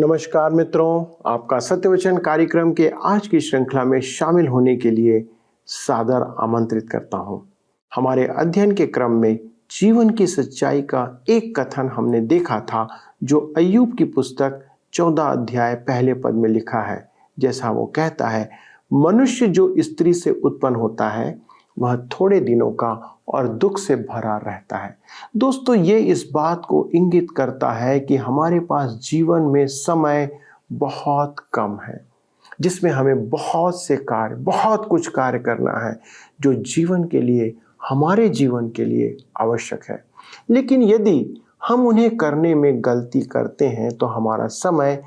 नमस्कार मित्रों, आपका सत्यवचन कार्यक्रम के आज की श्रृंखला में शामिल होने के लिए सादर आमंत्रित करता हूं। हमारे अध्ययन के क्रम में जीवन की सच्चाई का एक कथन हमने देखा था जो अय्यूब की पुस्तक 14 अध्याय पहले पद में लिखा है। जैसा वो कहता है, मनुष्य जो स्त्री से उत्पन्न होता है वह थोड़े दिनों का और दुख से भरा रहता है। दोस्तों, ये इस बात को इंगित करता है कि हमारे पास जीवन में समय बहुत कम है, जिसमें हमें बहुत कुछ कार्य करना है जो जीवन के लिए, हमारे जीवन के लिए आवश्यक है। लेकिन यदि हम उन्हें करने में गलती करते हैं तो हमारा समय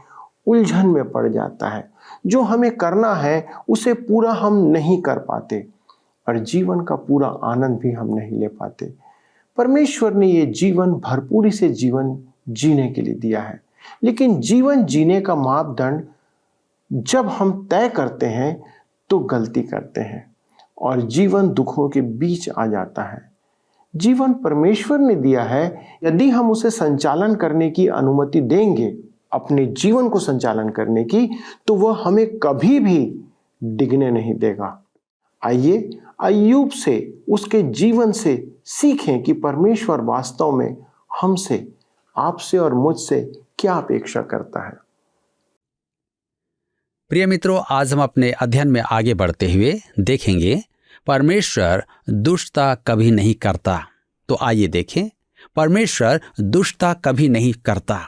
उलझन में पड़ जाता है। जो हमें करना है उसे पूरा हम नहीं कर पाते और जीवन का पूरा आनंद भी हम नहीं ले पाते। परमेश्वर ने ये जीवन भरपूरी से जीवन जीने के लिए दिया है, लेकिन जीवन जीने का मापदंड जब हम तय करते हैं तो गलती करते हैं और जीवन दुखों के बीच आ जाता है। जीवन परमेश्वर ने दिया है, यदि हम उसे संचालन करने की अनुमति देंगे, अपने जीवन को संचालन करने की, तो वह हमें कभी भी डिगने नहीं देगा। आइए अय्यूब से, उसके जीवन से सीखें कि परमेश्वर वास्तव में हमसे, आपसे और मुझसे क्या अपेक्षा करता है। प्रिय मित्रों, आज हम अपने अध्ययन में आगे बढ़ते हुए देखेंगे परमेश्वर दुष्टता कभी नहीं करता। तो आइए देखें, परमेश्वर दुष्टता कभी नहीं करता।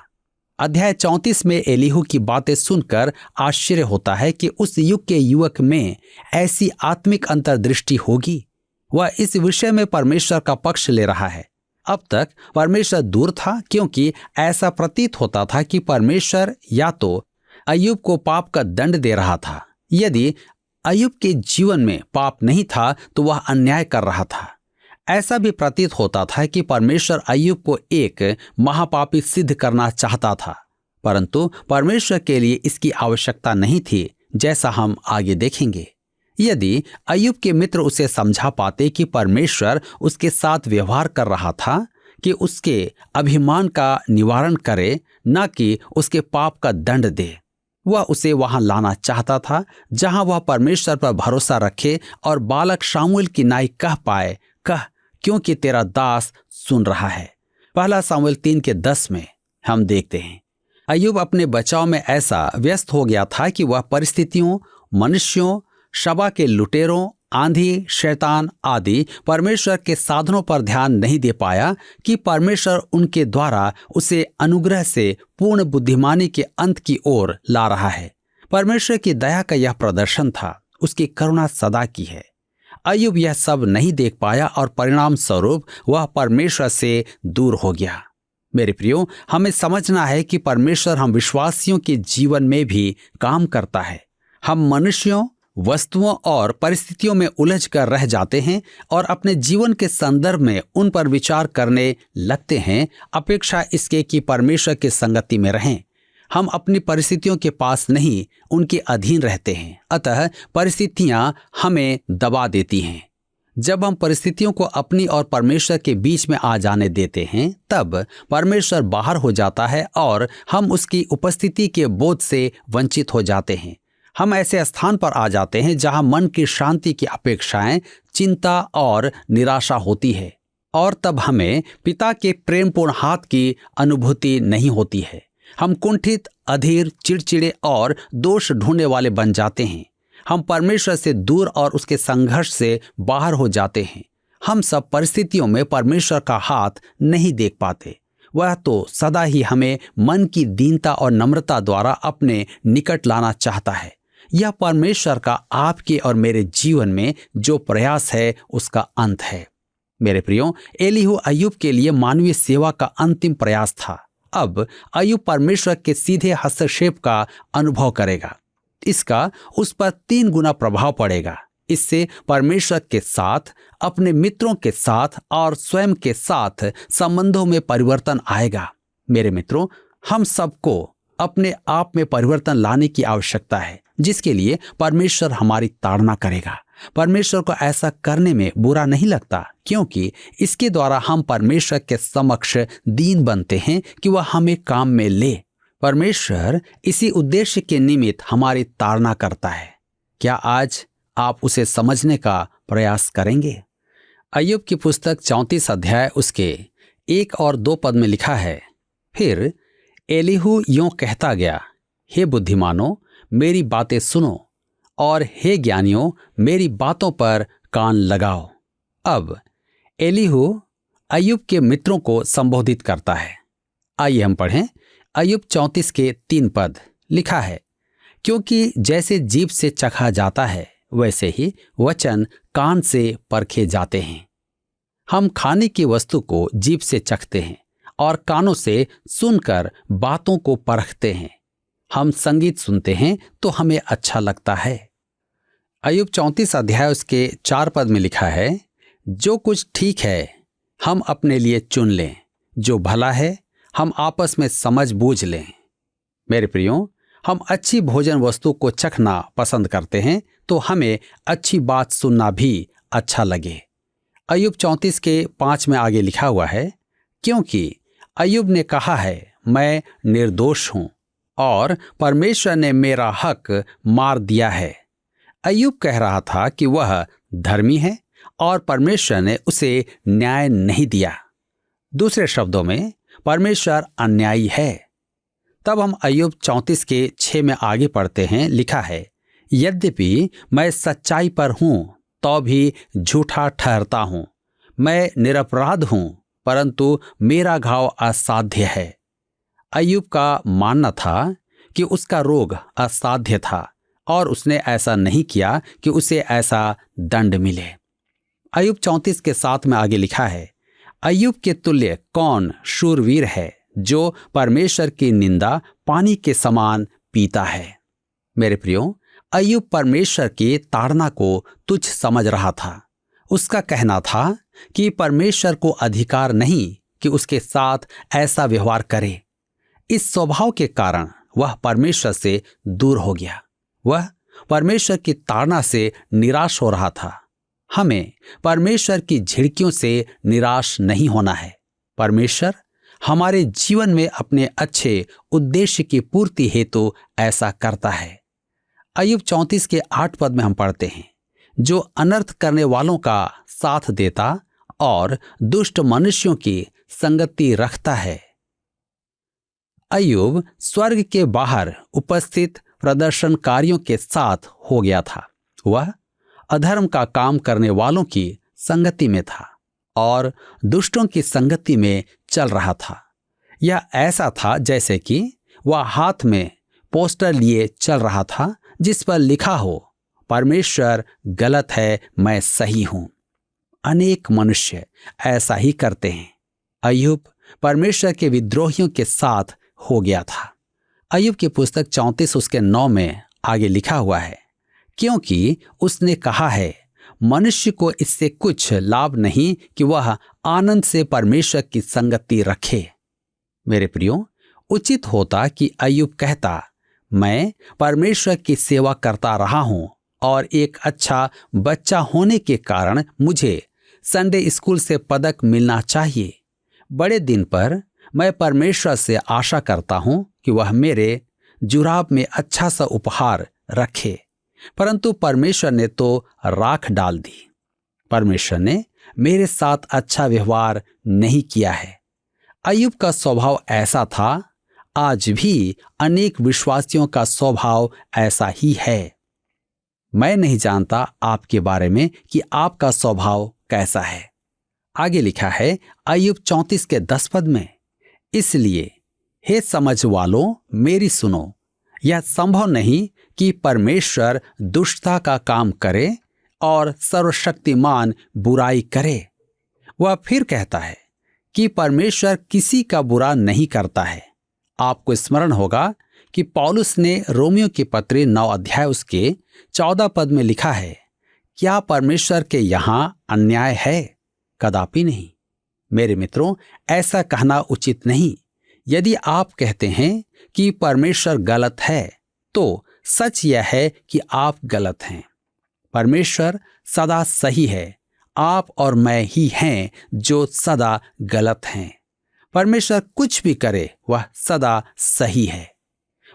अध्याय 34 में एलीहू की बातें सुनकर आश्चर्य होता है कि उस युग के युवक में ऐसी आत्मिक अंतर्दृष्टि होगी। वह इस विषय में परमेश्वर का पक्ष ले रहा है। अब तक परमेश्वर दूर था, क्योंकि ऐसा प्रतीत होता था कि परमेश्वर या तो अय्यूब को पाप का दंड दे रहा था। यदि अय्यूब के जीवन में पाप नहीं था तो वह अन्याय कर रहा था। ऐसा भी प्रतीत होता था कि परमेश्वर अय्यूब को एक महापापी सिद्ध करना चाहता था, परंतु परमेश्वर के लिए इसकी आवश्यकता नहीं थी, जैसा हम आगे देखेंगे। यदि अय्यूब के मित्र उसे समझा पाते कि परमेश्वर उसके साथ व्यवहार कर रहा था कि उसके अभिमान का निवारण करे, न कि उसके पाप का दंड दे, वह उसे वहां लाना चाहता था जहां वह परमेश्वर पर भरोसा रखे और बालक शामुएल की नाई कह पाए, कह, क्योंकि तेरा दास सुन रहा है। पहला शामुएल 3:10 में हम देखते हैं, अय्यूब अपने बचाव में ऐसा व्यस्त हो गया था कि वह परिस्थितियों, मनुष्यों, शबा के लुटेरों, आंधी, शैतान आदि परमेश्वर के साधनों पर ध्यान नहीं दे पाया कि परमेश्वर उनके द्वारा उसे अनुग्रह से पूर्ण बुद्धिमानी के अंत की ओर ला रहा है। परमेश्वर की दया का यह प्रदर्शन था, उसकी करुणा सदा की है। अय्यूब यह सब नहीं देख पाया और परिणाम स्वरूप वह परमेश्वर से दूर हो गया। मेरे प्रियो, हमें समझना है कि परमेश्वर हम विश्वासियों के जीवन में भी काम करता है। हम मनुष्यों, वस्तुओं और परिस्थितियों में उलझ कर रह जाते हैं और अपने जीवन के संदर्भ में उन पर विचार करने लगते हैं, अपेक्षा इसके कि परमेश्वर की संगति में रहें। हम अपनी परिस्थितियों के पास नहीं, उनके अधीन रहते हैं। अतः परिस्थितियां हमें दबा देती हैं। जब हम परिस्थितियों को अपनी और परमेश्वर के बीच में आ जाने देते हैं, तब परमेश्वर बाहर हो जाता है और हम उसकी उपस्थिति के बोध से वंचित हो जाते हैं। हम ऐसे स्थान पर आ जाते हैं जहां मन की शांति की अपेक्षाएं, चिंता और निराशा होती है, और तब हमें पिता के प्रेमपूर्ण हाथ की अनुभूति नहीं होती है। हम कुंठित, अधीर, चिड़चिड़े और दोष ढूंढने वाले बन जाते हैं। हम परमेश्वर से दूर और उसके संघर्ष से बाहर हो जाते हैं। हम सब परिस्थितियों में परमेश्वर का हाथ नहीं देख पाते। वह तो सदा ही हमें मन की दीनता और नम्रता द्वारा अपने निकट लाना चाहता है। यह परमेश्वर का आपके और मेरे जीवन में जो प्रयास है उसका अंत है। मेरे प्रियो, एलीहू अय्यूब के लिए मानवीय सेवा का अंतिम प्रयास था। अब अय्यूब परमेश्वर के सीधे हस्तक्षेप का अनुभव करेगा। इसका उस पर 3 गुना प्रभाव पड़ेगा। इससे परमेश्वर के साथ, अपने मित्रों के साथ और स्वयं के साथ संबंधों में परिवर्तन आएगा। मेरे मित्रों, हम सबको अपने आप में परिवर्तन लाने की आवश्यकता है, जिसके लिए परमेश्वर हमारी ताड़ना करेगा। परमेश्वर को ऐसा करने में बुरा नहीं लगता, क्योंकि इसके द्वारा हम परमेश्वर के समक्ष दीन बनते हैं कि वह हमें काम में ले। परमेश्वर इसी उद्देश्य के निमित्त हमारी ताड़ना करता है। क्या आज आप उसे समझने का प्रयास करेंगे? अय्यूब की पुस्तक 34 अध्याय उसके 1 और 2 पद में लिखा है, फिर एलीहू यूं कहता गया, हे बुद्धिमानों मेरी बातें सुनो, और हे ज्ञानियों मेरी बातों पर कान लगाओ। अब एलीहू अय्यूब के मित्रों को संबोधित करता है। आइए हम पढ़ें अय्यूब 34 के 3 पद। लिखा है, क्योंकि जैसे जीभ से चखा जाता है वैसे ही वचन कान से परखे जाते हैं। हम खाने की वस्तु को जीभ से चखते हैं और कानों से सुनकर बातों को परखते हैं। हम संगीत सुनते हैं तो हमें अच्छा लगता है। अय्यूब 34 अध्याय उसके 4 पद में लिखा है, जो कुछ ठीक है हम अपने लिए चुन लें, जो भला है हम आपस में समझ बूझ लें। मेरे प्रियो, हम अच्छी भोजन वस्तु को चखना पसंद करते हैं तो हमें अच्छी बात सुनना भी अच्छा लगे। अय्यूब 34 के 5 में आगे लिखा हुआ है, क्योंकि अय्यूब ने कहा है मैं निर्दोष हूं और परमेश्वर ने मेरा हक मार दिया है। अय्यूब कह रहा था कि वह धर्मी है और परमेश्वर ने उसे न्याय नहीं दिया। दूसरे शब्दों में परमेश्वर अन्यायी है। तब हम अय्यूब 34 के 6 में आगे पढ़ते हैं। लिखा है, यद्यपि मैं सच्चाई पर हूं तो भी झूठा ठहरता हूं। मैं निरपराध हूं परंतु मेरा घाव असाध्य है। अय्यूब का मानना था कि उसका रोग असाध्य था और उसने ऐसा नहीं किया कि उसे ऐसा दंड मिले। अय्यूब 34 के 7 में आगे लिखा है, अय्यूब के तुल्य कौन शूरवीर है जो परमेश्वर की निंदा पानी के समान पीता है। मेरे प्रियो, अय्यूब परमेश्वर की ताड़ना को तुच्छ समझ रहा था। उसका कहना था कि परमेश्वर को अधिकार नहीं कि उसके साथ ऐसा व्यवहार करे। इस स्वभाव के कारण वह परमेश्वर से दूर हो गया। वह परमेश्वर की ताड़ना से निराश हो रहा था। हमें परमेश्वर की झिड़कियों से निराश नहीं होना है। परमेश्वर हमारे जीवन में अपने अच्छे उद्देश्य की पूर्ति हेतु ऐसा करता है। अय्यूब 34 के 8 पद में हम पढ़ते हैं, जो अनर्थ करने वालों का साथ देता और दुष्ट मनुष्यों की संगति रखता है। अय्यूब स्वर्ग के बाहर उपस्थित प्रदर्शनकारियों के साथ हो गया था। वह अधर्म का काम करने वालों की संगति में था और दुष्टों की संगति में चल रहा था। यह ऐसा था जैसे कि वह हाथ में पोस्टर लिए चल रहा था जिस पर लिखा हो, परमेश्वर गलत है, मैं सही हूं। अनेक मनुष्य ऐसा ही करते हैं। अय्यूब परमेश्वर के विद्रोहियों के साथ हो गया था। अय्यूब की पुस्तक 34 उसके 9 में आगे लिखा हुआ है, क्योंकि उसने कहा है मनुष्य को इससे कुछ लाभ नहीं कि वह आनंद से परमेश्वर की संगति रखे। मेरे प्रियो, उचित होता कि अय्यूब कहता, मैं परमेश्वर की सेवा करता रहा हूं और एक अच्छा बच्चा होने के कारण मुझे संडे स्कूल से पदक मिलना चाहिए। बड़े दिन पर मैं परमेश्वर से आशा करता हूं कि वह मेरे जुराब में अच्छा सा उपहार रखे, परंतु परमेश्वर ने तो राख डाल दी। परमेश्वर ने मेरे साथ अच्छा व्यवहार नहीं किया है। अय्यूब का स्वभाव ऐसा था। आज भी अनेक विश्वासियों का स्वभाव ऐसा ही है। मैं नहीं जानता आपके बारे में कि आपका स्वभाव कैसा है। आगे लिखा है अय्यूब 34 के 10 पद में, इसलिए हे समझ वालों मेरी सुनो, यह संभव नहीं कि परमेश्वर दुष्टता का काम करे और सर्वशक्तिमान बुराई करे। वह फिर कहता है कि परमेश्वर किसी का बुरा नहीं करता है। आपको स्मरण होगा कि पौलुस ने रोमियो की पत्री 9 अध्याय उसके 14 पद में लिखा है, क्या परमेश्वर के यहां अन्याय है? कदापि नहीं। मेरे मित्रों, ऐसा कहना उचित नहीं। यदि आप कहते हैं कि परमेश्वर गलत है तो सच यह है कि आप गलत हैं। परमेश्वर सदा सही है। आप और मैं ही हैं जो सदा गलत हैं। परमेश्वर कुछ भी करे वह सदा सही है।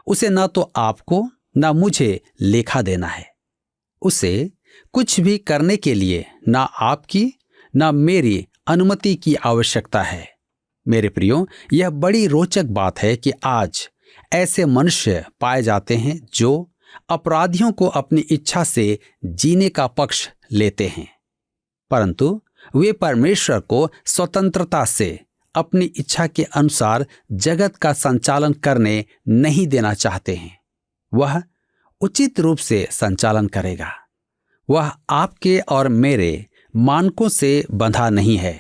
उसे न तो आपको न मुझे लेखा देना है। उसे कुछ भी करने के लिए न आपकी न मेरी अनुमति की आवश्यकता है। मेरे प्रियो, यह बड़ी रोचक बात है कि आज ऐसे मनुष्य पाए जाते हैं जो अपराधियों को अपनी इच्छा से जीने का पक्ष लेते हैं, परंतु वे परमेश्वर को स्वतंत्रता से अपनी इच्छा के अनुसार जगत का संचालन करने नहीं देना चाहते हैं। वह उचित रूप से संचालन करेगा। वह आपके और मेरे मानकों से बंधा नहीं है।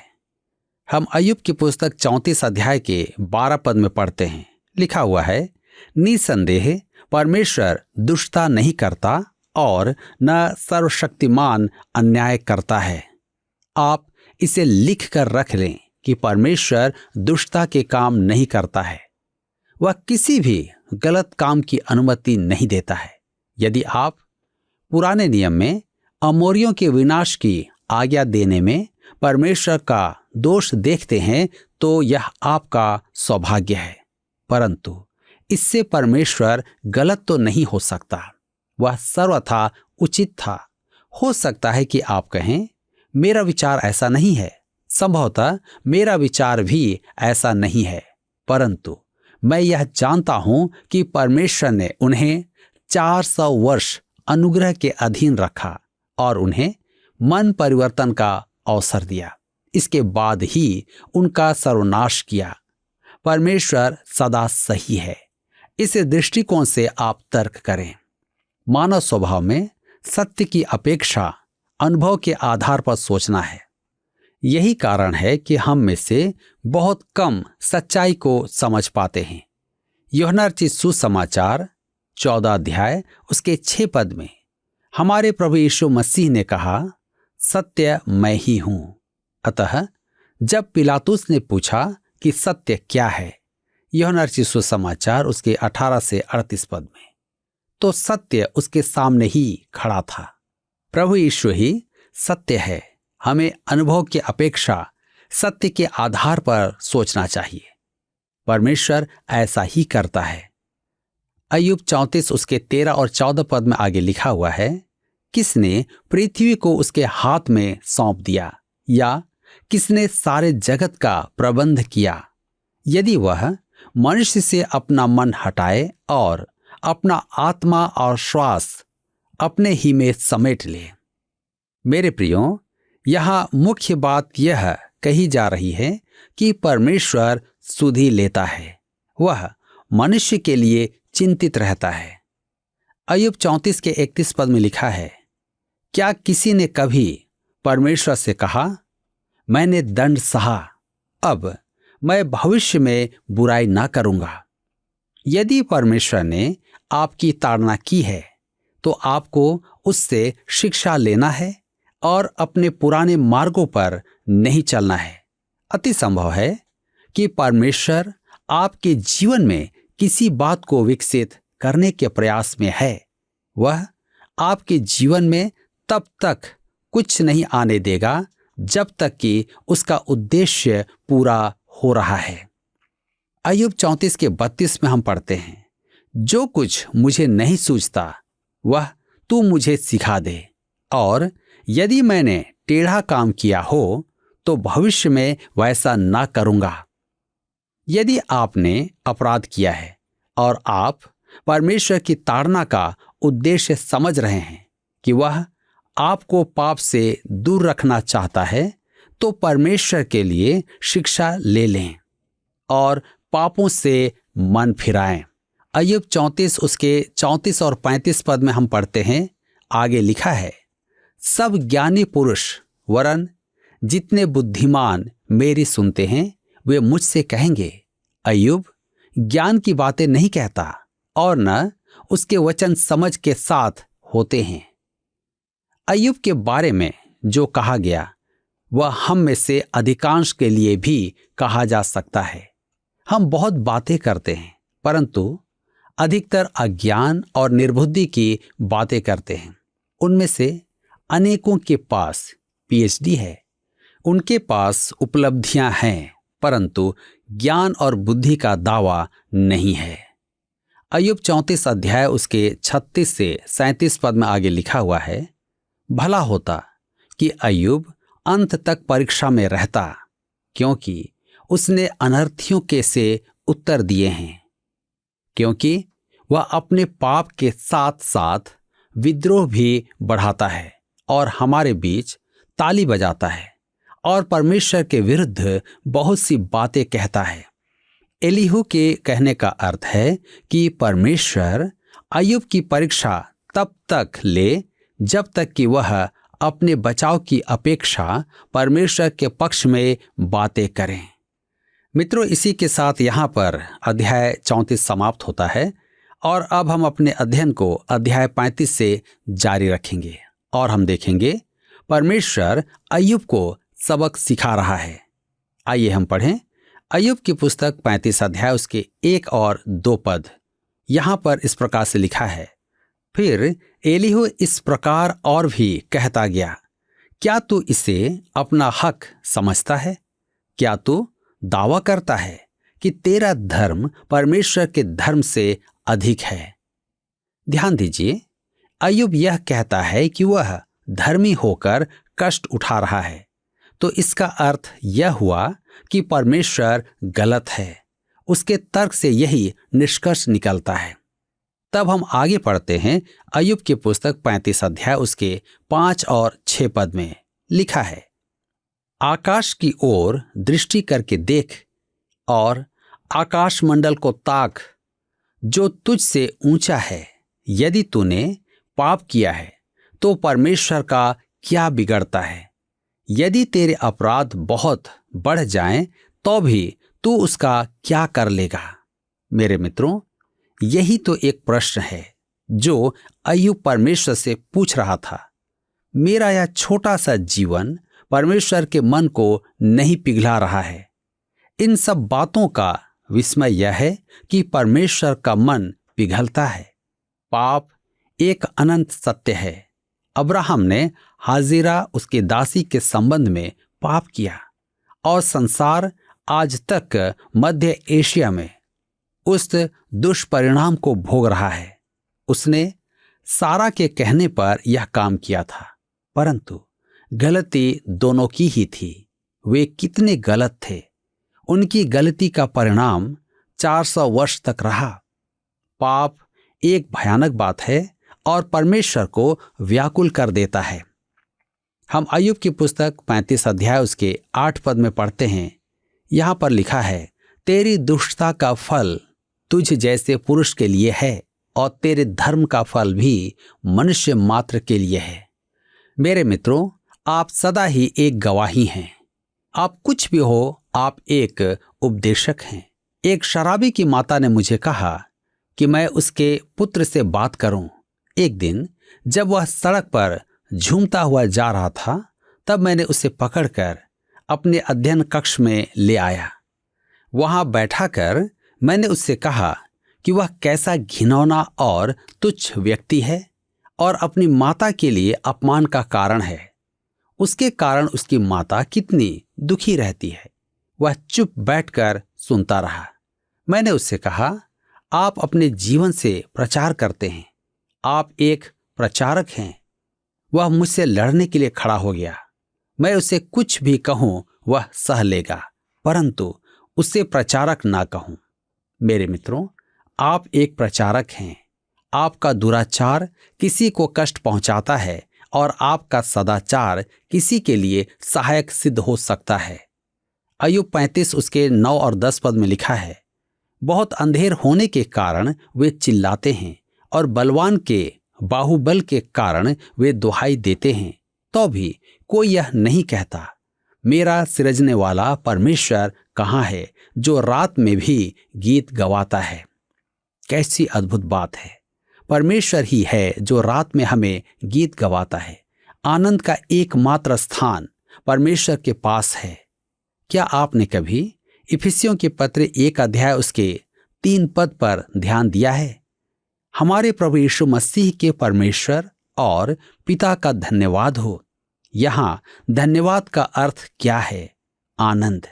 हम अय्यूब की पुस्तक 34 अध्याय के 12 पद में पढ़ते हैं, लिखा हुआ है, निसंदेह परमेश्वर दुष्टता नहीं करता और न सर्वशक्तिमान अन्याय करता है। आप इसे लिख कर रख लें कि परमेश्वर दुष्टता के काम नहीं करता है। वह किसी भी गलत काम की अनुमति नहीं देता है। यदि आप पुराने नियम में अमोरियों के विनाश की आज्ञा देने में परमेश्वर का दोष देखते हैं तो यह आपका सौभाग्य है, परंतु इससे परमेश्वर गलत तो नहीं हो सकता। वह सर्वथा उचित था। हो सकता है कि आप कहें, मेरा विचार ऐसा नहीं है। संभवतः मेरा विचार भी ऐसा नहीं है, परंतु मैं यह जानता हूं कि परमेश्वर ने उन्हें 400 वर्ष अनुग्रह के अधीन रखा और उन्हें मन परिवर्तन का अवसर दिया। इसके बाद ही उनका सर्वनाश किया। परमेश्वर सदा सही है। इस दृष्टिकोण से आप तर्क करें। मानव स्वभाव में सत्य की अपेक्षा अनुभव के आधार पर सोचना है। यही कारण है कि हम में से बहुत कम सच्चाई को समझ पाते हैं। यूहन्ना रचित सुसमाचार 14 अध्याय उसके 6 पद में हमारे प्रभु यीशु मसीह ने कहा, सत्य मैं ही हूं। अतः जब पिलातुस ने पूछा कि सत्य क्या है, यूहन्ना रचित सुसमाचार उसके 18 से 38 पद में, तो सत्य उसके सामने ही खड़ा था। प्रभु यीशु ही सत्य है। हमें अनुभव की अपेक्षा सत्य के आधार पर सोचना चाहिए। परमेश्वर ऐसा ही करता है। अय्यूब 34 उसके 13 और 14 पद में आगे लिखा हुआ है, किसने पृथ्वी को उसके हाथ में सौंप दिया, या किसने सारे जगत का प्रबंध किया? यदि वह मनुष्य से अपना मन हटाए और अपना आत्मा और श्वास अपने ही में समेट ले। मेरे प्रियो, यहाँ मुख्य बात यह कही जा रही है कि परमेश्वर सुधि लेता है। वह मनुष्य के लिए चिंतित रहता है। अय्यूब 34 के 31 पद में लिखा है, क्या किसी ने कभी परमेश्वर से कहा, मैंने दंड सहा, अब मैं भविष्य में बुराई ना करूंगा? यदि परमेश्वर ने आपकी ताड़ना की है तो आपको उससे शिक्षा लेना है और अपने पुराने मार्गों पर नहीं चलना है। अति संभव है कि परमेश्वर आपके जीवन में किसी बात को विकसित करने के प्रयास में है। वह आपके जीवन में तब तक कुछ नहीं आने देगा जब तक कि उसका उद्देश्य पूरा हो रहा है। अय्यूब 34 के 32 में हम पढ़ते हैं, जो कुछ मुझे नहीं सूझता वह तू मुझे सिखा दे, और यदि मैंने टेढ़ा काम किया हो तो भविष्य में वैसा ना करूंगा। यदि आपने अपराध किया है और आप परमेश्वर की ताड़ना का उद्देश्य समझ रहे हैं कि वह आपको पाप से दूर रखना चाहता है, तो परमेश्वर के लिए शिक्षा ले लें और पापों से मन फिराएं। अय्यूब 34 उसके 34 और 35 पद में हम पढ़ते हैं, आगे लिखा है, सब ज्ञानी पुरुष वरन जितने बुद्धिमान मेरी सुनते हैं वे मुझसे कहेंगे, अय्यूब ज्ञान की बातें नहीं कहता और न उसके वचन समझ के साथ होते हैं। अय्यूब के बारे में जो कहा गया वह हम में से अधिकांश के लिए भी कहा जा सकता है। हम बहुत बातें करते हैं, परंतु अधिकतर अज्ञान और निर्बुद्धि की बातें करते हैं। उनमें से अनेकों के पास पीएचडी है, उनके पास उपलब्धियां हैं, परंतु ज्ञान और बुद्धि का दावा नहीं है। अय्यूब 34 अध्याय उसके 36 से 37 पद में आगे लिखा हुआ है, भला होता कि अय्यूब अंत तक परीक्षा में रहता, क्योंकि उसने अनर्थियों के से उत्तर दिए हैं। क्योंकि वह अपने पाप के साथ साथ विद्रोह भी बढ़ाता है और हमारे बीच ताली बजाता है और परमेश्वर के विरुद्ध बहुत सी बातें कहता है। एलीहू के कहने का अर्थ है कि परमेश्वर अय्यूब की परीक्षा तब तक ले जब तक कि वह अपने बचाव की अपेक्षा परमेश्वर के पक्ष में बातें करें। मित्रों, इसी के साथ यहाँ पर अध्याय 34 समाप्त होता है और अब हम अपने अध्ययन को अध्याय 35 से जारी रखेंगे और हम देखेंगे परमेश्वर अय्यूब को सबक सिखा रहा है। आइए हम पढ़ें अय्यूब की पुस्तक 35 अध्याय उसके 1 और 2 पद। यहाँ पर इस प्रकार से लिखा है, फिर एलीहू इस प्रकार और भी कहता गया, क्या तू इसे अपना हक समझता है? क्या तू दावा करता है कि तेरा धर्म परमेश्वर के धर्म से अधिक है? ध्यान दीजिए, अय्यूब यह कहता है कि वह धर्मी होकर कष्ट उठा रहा है, तो इसका अर्थ यह हुआ कि परमेश्वर गलत है। उसके तर्क से यही निष्कर्ष निकलता है। तब हम आगे पढ़ते हैं अय्यूब की पुस्तक 35 अध्याय उसके 5 और 6 पद में लिखा है, आकाश की ओर दृष्टि करके देख और आकाश मंडल को ताक, जो तुझ से ऊंचा है। यदि तूने पाप किया है तो परमेश्वर का क्या बिगड़ता है? यदि तेरे अपराध बहुत बढ़ जाएं तो भी तू उसका क्या कर लेगा? मेरे मित्रों, यही तो एक प्रश्न है जो अय्यूब परमेश्वर से पूछ रहा था। मेरा यह छोटा सा जीवन परमेश्वर के मन को नहीं पिघला रहा है। इन सब बातों का विस्मय यह है कि परमेश्वर का मन पिघलता है। पाप एक अनंत सत्य है। अब्राहम ने हाजिरा उसके दासी के संबंध में पाप किया और संसार आज तक मध्य एशिया में उस दुष्परिणाम को भोग रहा है। उसने सारा के कहने पर यह काम किया था, परंतु गलती दोनों की ही थी। वे कितने गलत थे। उनकी गलती का परिणाम 400 वर्ष तक रहा। पाप एक भयानक बात है और परमेश्वर को व्याकुल कर देता है। हम अय्यूब की पुस्तक 35 अध्याय उसके 8 पद में पढ़ते हैं, यहाँ पर लिखा है, तेरी दुष्टता का फल तुझ जैसे पुरुष के लिए है और तेरे धर्म का फल भी मनुष्य मात्र के लिए है। मेरे मित्रों, आप सदा ही एक गवाही हैं। आप कुछ भी हो, आप एक उपदेशक हैं। एक शराबी की माता ने मुझे कहा कि मैं उसके पुत्र से बात करूं। एक दिन जब वह सड़क पर झूमता हुआ जा रहा था, तब मैंने उसे पकड़कर अपने अध्ययन कक्ष में ले आया। वहां बैठाकर मैंने उससे कहा कि वह कैसा घिनौना और तुच्छ व्यक्ति है और अपनी माता के लिए अपमान का कारण है। उसके कारण उसकी माता कितनी दुखी रहती है। वह चुप बैठकर सुनता रहा। मैंने उससे कहा, आप अपने जीवन से प्रचार करते हैं, आप एक प्रचारक हैं। वह मुझसे लड़ने के लिए खड़ा हो गया। मैं उसे कुछ भी कहूं वह सह लेगा, परंतु उससे प्रचारक ना कहूं। मेरे मित्रों, आप एक प्रचारक हैं। आपका दुराचार किसी को कष्ट पहुंचाता है और आपका सदाचार किसी के लिए सहायक सिद्ध हो सकता है। अय्यूब 35 उसके 9 और 10 पद में लिखा है, बहुत अंधेर होने के कारण वे चिल्लाते हैं और बलवान के बाहुबल के कारण वे दुहाई देते हैं, तो भी कोई यह नहीं कहता, मेरा सृजने वाला परमेश्वर कहाँ है, जो रात में भी गीत गवाता है। कैसी अद्भुत बात है। परमेश्वर ही है जो रात में हमें गीत गवाता है। आनंद का एकमात्र स्थान परमेश्वर के पास है। क्या आपने कभी इफिसियों के पत्र 1 अध्याय उसके 3 पद पर ध्यान दिया है? हमारे प्रभु यीशु मसीह के परमेश्वर और पिता का धन्यवाद हो। यहाँ धन्यवाद का अर्थ क्या है? आनंद।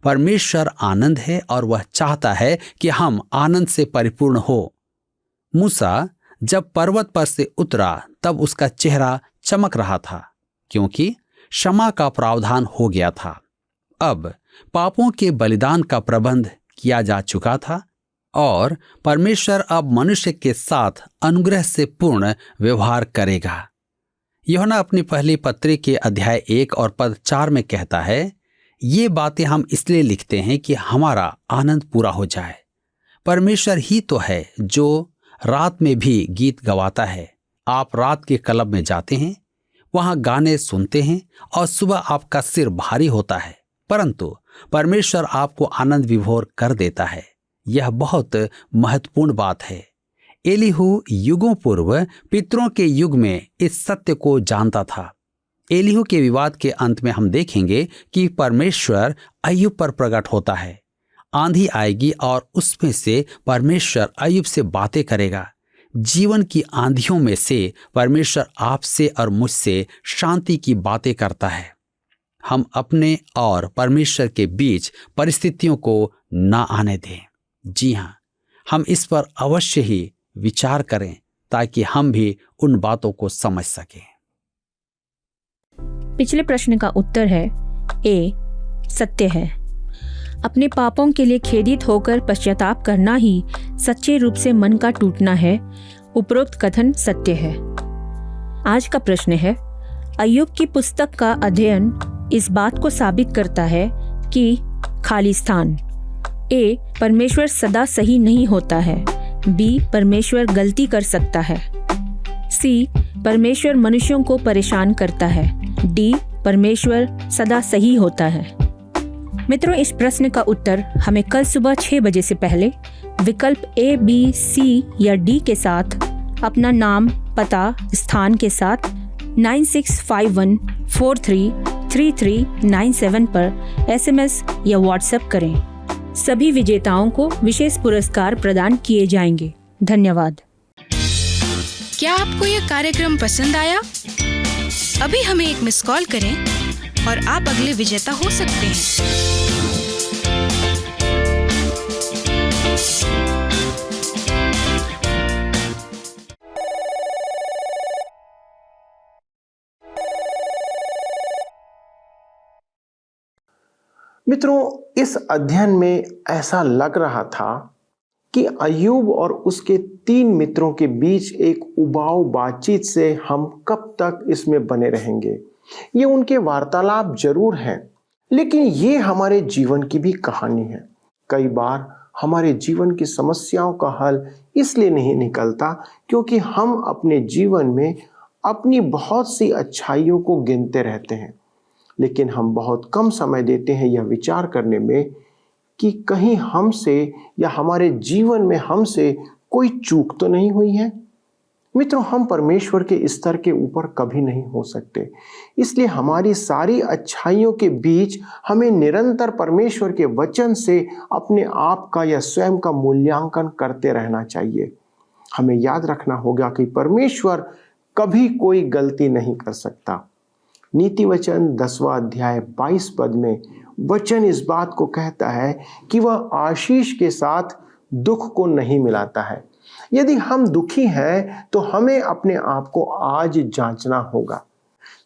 परमेश्वर आनंद है और वह चाहता है कि हम आनंद से परिपूर्ण हो। मूसा जब पर्वत पर से उतरा तब उसका चेहरा चमक रहा था, क्योंकि क्षमा का प्रावधान हो गया था। अब पापों के बलिदान का प्रबंध किया जा चुका था और परमेश्वर अब मनुष्य के साथ अनुग्रह से पूर्ण व्यवहार करेगा। यूहन्ना अपनी पहली पत्री के अध्याय 1 और पद 4 में कहता है, ये बातें हम इसलिए लिखते हैं कि हमारा आनंद पूरा हो जाए। परमेश्वर ही तो है जो रात में भी गीत गवाता है। आप रात के क्लब में जाते हैं, वहां गाने सुनते हैं और सुबह आपका सिर भारी होता है, परंतु परमेश्वर आपको आनंद विभोर कर देता है। यह बहुत महत्वपूर्ण बात है। एलीहू युगों पूर्व पितरों के युग में इस सत्य को जानता था। एलीहू के विवाद के अंत में हम देखेंगे कि परमेश्वर अय्यूब पर प्रकट होता है। आंधी आएगी और उसमें से परमेश्वर अय्यूब से बातें करेगा। जीवन की आंधियों में से परमेश्वर आपसे और मुझसे शांति की बातें करता है। हम अपने और परमेश्वर के बीच परिस्थितियों को ना आने दें। जी हाँ, हम इस पर अवश्य ही विचार करें ताकि हम भी उन बातों को समझ सकें। पिछले प्रश्न का उत्तर है ए, सत्य है। अपने पापों के लिए खेदित होकर पश्चाताप करना ही सच्चे रूप से मन का टूटना है। उपरोक्त कथन सत्य है। आज का प्रश्न है, अय्यूब की पुस्तक का अध्ययन इस बात को साबित करता है कि खाली स्थान। ए, परमेश्वर सदा सही नहीं होता है। बी, परमेश्वर गलती कर सकता है। सी, परमेश्वर मनुष्यों को परेशान करता है। डी, परमेश्वर सदा सही होता है। मित्रों, इस प्रश्न का उत्तर हमें कल सुबह 6 बजे से पहले विकल्प ए, बी, सी या डी के साथ अपना नाम, पता, स्थान के साथ 9651433397 पर SMS या व्हाट्सएप करें। सभी विजेताओं को विशेष पुरस्कार प्रदान किए जाएंगे। धन्यवाद। क्या आपको यह कार्यक्रम पसंद आया? अभी हमें एक मिस कॉल करें और आप अगले विजेता हो सकते हैं। मित्रों, इस अध्ययन में ऐसा लग रहा था कि अय्यूब और उसके 3 मित्रों के बीच एक उबाऊ बातचीत से हम कब तक इसमें बने रहेंगे। ये उनके वार्तालाप जरूर हैं, लेकिन ये हमारे जीवन की भी कहानी है। कई बार हमारे जीवन की समस्याओं का हल इसलिए नहीं निकलता क्योंकि हम अपने जीवन में अपनी बहुत सी अच्छाइयों को गिनते रहते हैं, लेकिन हम बहुत कम समय देते हैं यह विचार करने में कि कहीं हमसे या हमारे जीवन में हमसे कोई चूक तो नहीं हुई है। मित्रों, हम परमेश्वर के स्तर के ऊपर कभी नहीं हो सकते, इसलिए हमारी सारी अच्छाइयों के बीच हमें निरंतर परमेश्वर के वचन से अपने आप का या स्वयं का मूल्यांकन करते रहना चाहिए। हमें याद रखना होगा कि परमेश्वर कभी कोई गलती नहीं कर सकता। नीति वचन 10वां अध्याय 22 पद में वचन इस बात को कहता है कि वह आशीष के साथ दुख को नहीं मिलाता है। यदि हम दुखी हैं तो हमें अपने आप को आज जांचना होगा।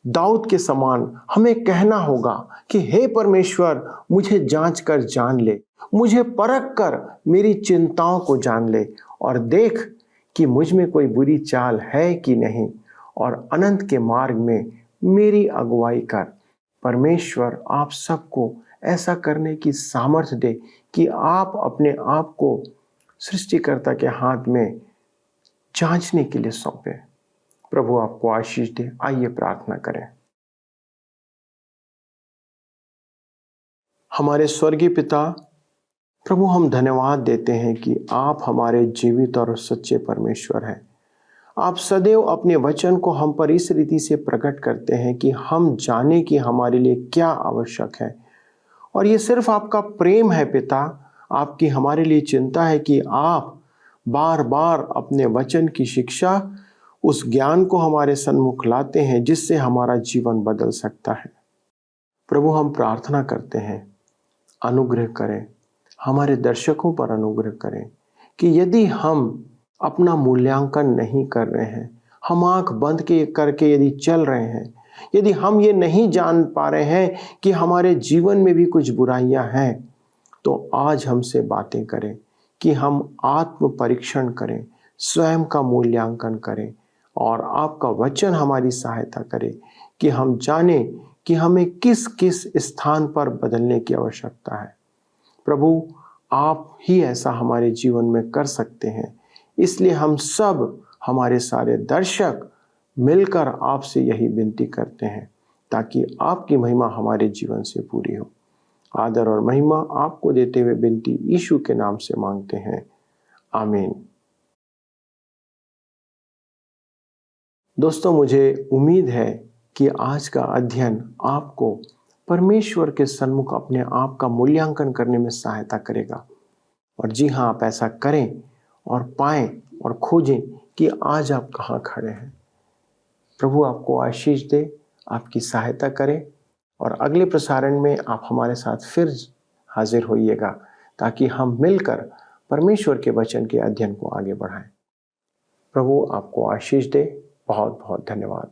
दाऊद के समान हमें कहना होगा कि हे परमेश्वर, मुझे जांच कर जान ले, मुझे परख कर मेरी चिंताओं को जान ले और देख कि मुझ में कोई बुरी चाल है कि नहीं, और अनंत के मार्ग में मेरी अगुवाई कर। परमेश्वर आप सबको ऐसा करने की सामर्थ्य दे कि आप अपने आप को सृष्टिकर्ता के हाथ में जांचने के लिए सौंपे। प्रभु आपको आशीष दे। आइए प्रार्थना करें। हमारे स्वर्गीय पिता, प्रभु हम धन्यवाद देते हैं कि आप हमारे जीवित और सच्चे परमेश्वर हैं। आप सदैव अपने वचन को हम पर इस रीति से प्रकट करते हैं कि हम जाने कि हमारे लिए क्या आवश्यक है, और ये सिर्फ आपका प्रेम है पिता। आपकी हमारे लिए चिंता है कि आप बार बार अपने वचन की शिक्षा, उस ज्ञान को हमारे सन्मुख लाते हैं जिससे हमारा जीवन बदल सकता है। प्रभु हम प्रार्थना करते हैं, अनुग्रह करें, हमारे दर्शकों पर अनुग्रह करें कि यदि हम अपना मूल्यांकन नहीं कर रहे हैं, हम आंख बंद करके यदि चल रहे हैं, यदि हम ये नहीं जान पा रहे हैं कि हमारे जीवन में भी कुछ बुराइयां हैं, तो आज हमसे बातें करें कि हम आत्म परीक्षण करें, स्वयं का मूल्यांकन करें और आपका वचन हमारी सहायता करे कि हम जाने कि हमें किस किस स्थान पर बदलने की आवश्यकता है। प्रभु, आप ही ऐसा हमारे जीवन में कर सकते हैं, इसलिए हम सब, हमारे सारे दर्शक मिलकर आपसे यही विनती करते हैं ताकि आपकी महिमा हमारे जीवन से पूरी हो। आदर और महिमा आपको देते हुए विनती यीशु के नाम से मांगते हैं, आमीन। दोस्तों, मुझे उम्मीद है कि आज का अध्ययन आपको परमेश्वर के सन्मुख अपने आप का मूल्यांकन करने में सहायता करेगा। और जी हाँ, आप ऐसा करें और पाएं और खोजें कि आज आप कहाँ खड़े हैं। प्रभु आपको आशीष दे, आपकी सहायता करे और अगले प्रसारण में आप हमारे साथ फिर हाजिर होइएगा ताकि हम मिलकर परमेश्वर के वचन के अध्ययन को आगे बढ़ाएं। प्रभु आपको आशीष दे। बहुत बहुत धन्यवाद।